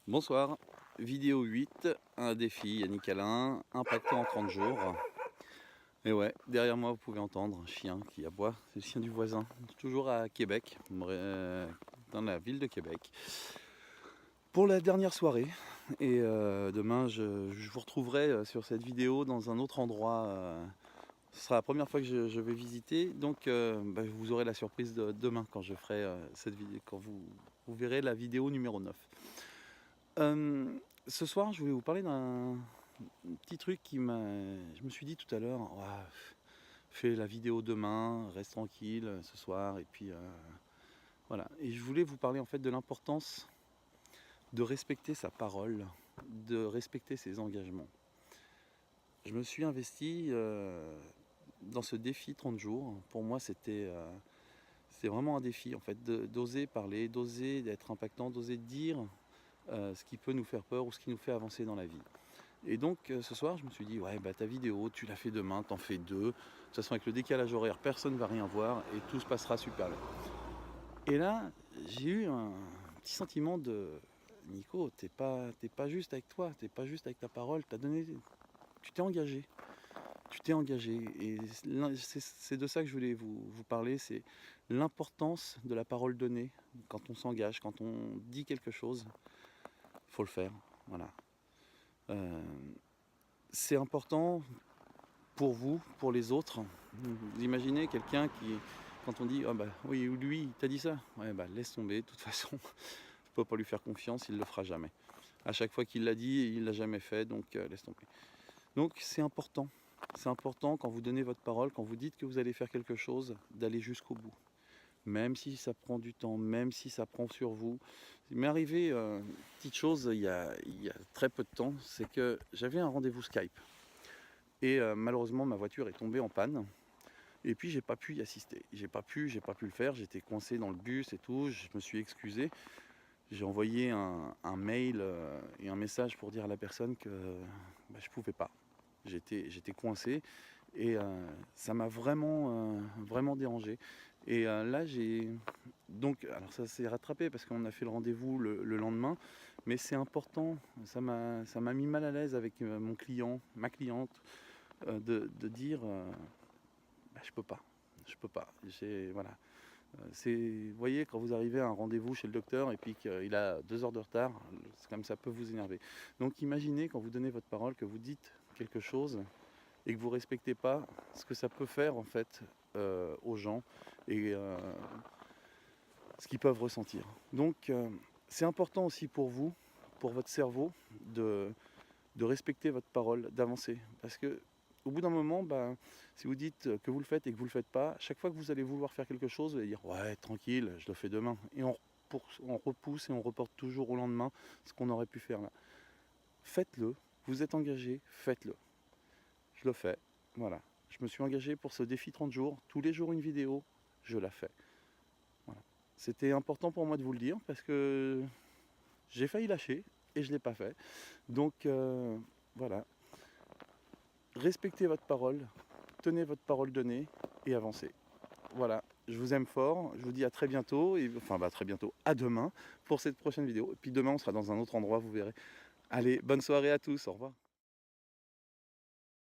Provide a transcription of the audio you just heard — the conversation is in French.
Bonsoir, vidéo 8, un défi Yannick Alain, impactant en 30 jours. Et ouais, derrière moi vous pouvez entendre un chien qui aboie, c'est le chien du voisin, toujours à Québec, dans la ville de Québec. Pour la dernière soirée, et demain je vous retrouverai sur cette vidéo dans un autre endroit. Ce sera la première fois que je vais visiter, donc vous aurez la surprise de demain quand je ferai cette vidéo, quand vous verrez la vidéo numéro 9. Ce soir, je voulais vous parler d'un petit truc qui m'a... Je me suis dit tout à l'heure, ouah, fais la vidéo demain, reste tranquille ce soir, et puis voilà. Et je voulais vous parler en fait de l'importance de respecter sa parole, de respecter ses engagements. Je me suis investi dans ce défi 30 jours. Pour moi, c'était vraiment un défi en fait, d'oser parler, d'oser être impactant, d'oser dire ce qui peut nous faire peur ou ce qui nous fait avancer dans la vie. Et donc ce soir je me suis dit, ouais, ta vidéo tu la fais demain, t'en fais deux, de toute façon avec le décalage horaire personne ne va rien voir et tout se passera super bien. Et là j'ai eu un petit sentiment de Nico, t'es pas juste avec toi, t'es pas juste avec ta parole, tu t'es engagé. Tu t'es engagé et c'est de ça que je voulais vous parler, c'est l'importance de la parole donnée quand on s'engage, quand on dit quelque chose, il faut le faire, voilà. Euh, c'est important pour vous, pour les autres. Vous imaginez quelqu'un qui, quand on dit ah oui, lui il t'a dit ça, ouais laisse tomber, de toute façon, je peux pas lui faire confiance, il le fera jamais. À chaque fois qu'il l'a dit, il l'a jamais fait, donc laisse tomber. Donc c'est important. C'est important quand vous donnez votre parole, quand vous dites que vous allez faire quelque chose, d'aller jusqu'au bout. Même si ça prend du temps, même si ça prend sur vous. Il m'est arrivé une petite chose il y a très peu de temps, c'est que j'avais un rendez-vous Skype. Et malheureusement ma voiture est tombée en panne. Et puis j'ai pas pu y assister. J'ai pas pu le faire, j'étais coincé dans le bus et tout, je me suis excusé. J'ai envoyé un mail et un message pour dire à la personne que je pouvais pas. J'étais coincé et ça m'a vraiment dérangé. Et là j'ai donc, alors ça s'est rattrapé parce qu'on a fait le rendez-vous le lendemain, mais c'est important, ça m'a mis mal à l'aise avec mon client, ma cliente, de dire je peux pas, voilà. Vous voyez, quand vous arrivez à un rendez-vous chez le docteur et puis qu'il a 2 heures de retard, c'est comme ça peut vous énerver. Donc imaginez quand vous donnez votre parole, que vous dites quelque chose et que vous ne respectez pas ce que ça peut faire en fait aux gens et ce qu'ils peuvent ressentir. Donc c'est important aussi pour vous, pour votre cerveau, de respecter votre parole, d'avancer. Parce que au bout d'un moment, si vous dites que vous le faites et que vous ne le faites pas, chaque fois que vous allez vouloir faire quelque chose, vous allez dire ouais, tranquille, je le fais demain. Et on repousse et on reporte toujours au lendemain ce qu'on aurait pu faire là. Faites-le, vous êtes engagé, faites-le. Je le fais, voilà. Je me suis engagé pour ce défi 30 jours, tous les jours une vidéo, je la fais. Voilà. C'était important pour moi de vous le dire parce que j'ai failli lâcher et je ne l'ai pas fait. Donc voilà. Respectez votre parole, tenez votre parole donnée et avancez. Voilà, je vous aime fort, je vous dis à très bientôt, très bientôt, à demain pour cette prochaine vidéo. Et puis demain on sera dans un autre endroit, vous verrez. Allez, bonne soirée à tous, au revoir.